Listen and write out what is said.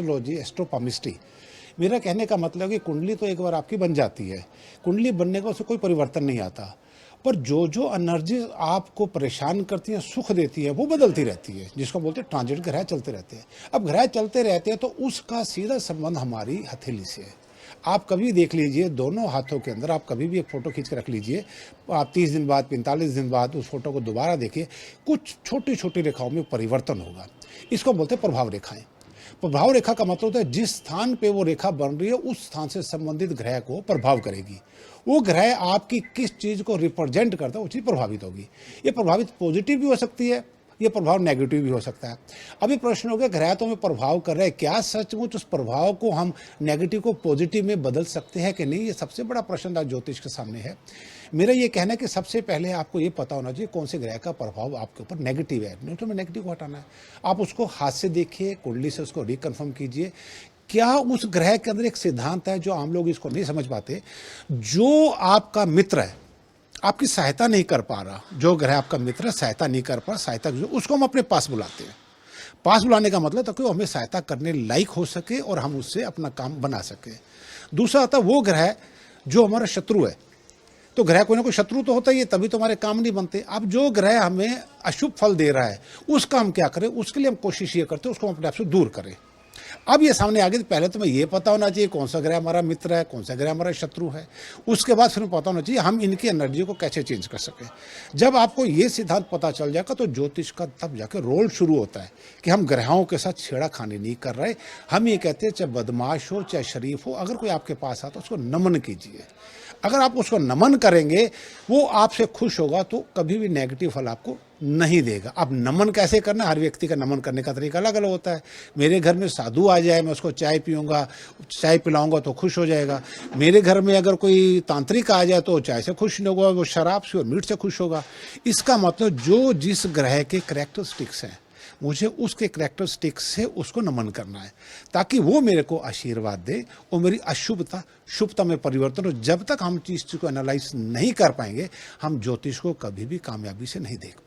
Astrology, एस्ट्रोपॉमिस्ट्री। मेरा कहने का मतलब है कि कुंडली तो एक बार आपकी बन जाती है। कुंडली बनने का उससे कोई परिवर्तन नहीं आता। पर जो एनर्जी आपको परेशान करती है, सुख देती है, वो बदलती रहती है, जिसको बोलते हैं ट्रांजिट। ग्रह चलते रहते हैं। अब ग्रह चलते रहते हैं तो उसका सीधा संबंध हमारी हथेली से है। आप कभी देख लीजिए, दोनों हाथों के अंदर आप कभी भी एक फ़ोटो खींच के रख लीजिए। आप 30 दिन बाद, 45 दिन बाद उस फ़ोटो को दोबारा देखिए, कुछ छोटी-छोटी रेखाओं में परिवर्तन होगा। इसको बोलते हैं प्रभाव रेखाएँ। प्रभाव रेखा का मतलब होता है जिस स्थान पे वो रेखा बन रही है उस स्थान से संबंधित ग्रह को प्रभाव करेगी। वो ग्रह आपकी किस चीज़ को रिप्रेजेंट करता है वो चीज़ प्रभावित होगी। ये प्रभावित पॉजिटिव भी हो सकती है, ये प्रभाव नेगेटिव भी हो सकता है। अभी प्रश्न हो गया, ग्रह तो हमें प्रभाव कर रहे हैं, क्या सचमुच उस प्रभाव को हम नेगेटिव को पॉजिटिव में बदल सकते हैं कि नहीं? ये सबसे बड़ा प्रश्न आज ज्योतिष के सामने है। मेरा ये कहना है कि सबसे पहले आपको ये पता होना चाहिए कौन से ग्रह का प्रभाव आपके ऊपर नेगेटिव है। न्यूट्रल में नेगेटिव को हटाना है। आप उसको हाथ से देखिए, कुंडली से उसको रिकन्फर्म कीजिए। क्या उस ग्रह के अंदर एक सिद्धांत है जो आम लोग इसको नहीं समझ पाते? जो आपका मित्र है, आपकी सहायता नहीं कर पा रहा, जो ग्रह आपका मित्र सहायता नहीं कर पा, सहायता उसको हम अपने पास बुलाते हैं। पास बुलाने का मतलब ताकि वो हमें सहायता करने लायक हो सके और हम उससे अपना काम बना सके। दूसरा आता है वो ग्रह जो हमारा शत्रु है। तो ग्रह कोई ना कोई शत्रु तो होता ही है, तभी तो हमारे काम नहीं बनते। अब जो ग्रह हमें अशुभ फल दे रहा है उसका हम क्या करें? उसके लिए हम कोशिश ये करते हैं उसको हम अपने आप से दूर करें। अब ये सामने आ गई तो पहले तो हमें ये पता होना चाहिए कौन सा ग्रह हमारा मित्र है, कौन सा ग्रह हमारा शत्रु है। उसके बाद फिर पता होना चाहिए हम इनकी एनर्जी को कैसे चेंज कर सकें। जब आपको ये सिद्धांत पता चल जाएगा तो ज्योतिष का तब जाकर रोल शुरू होता है कि हम ग्रहों के साथ छेड़ाखानी नहीं कर रहे। हम ये कहते हैं चाहे बदमाश हो चाहे शरीफ हो, अगर कोई आपके पास आता है उसको नमन कीजिए। अगर आप उसको नमन करेंगे, वो आपसे खुश होगा तो कभी भी नेगेटिव फल आपको नहीं देगा। अब नमन कैसे करना, हर व्यक्ति का नमन करने का तरीका अलग अलग होता है। मेरे घर में साधु आ जाए, मैं उसको चाय पीऊँगा, चाय पिलाऊँगा तो खुश हो जाएगा। मेरे घर में अगर कोई तांत्रिक आ जाए तो चाय से खुश नहीं होगा, वो शराब से और मीट से खुश होगा। इसका मतलब जो जिस ग्रह के कैरेक्टरिस्टिक्स हैं, मुझे उसके कैरेक्टरिस्टिक्स से उसको नमन करना है ताकि वो मेरे को आशीर्वाद दे और मेरी अशुभता शुभता में परिवर्तन हो। जब तक हम चीज़ को एनालाइज नहीं कर पाएंगे, हम ज्योतिष को कभी भी कामयाबी से नहीं देख पाएंगे।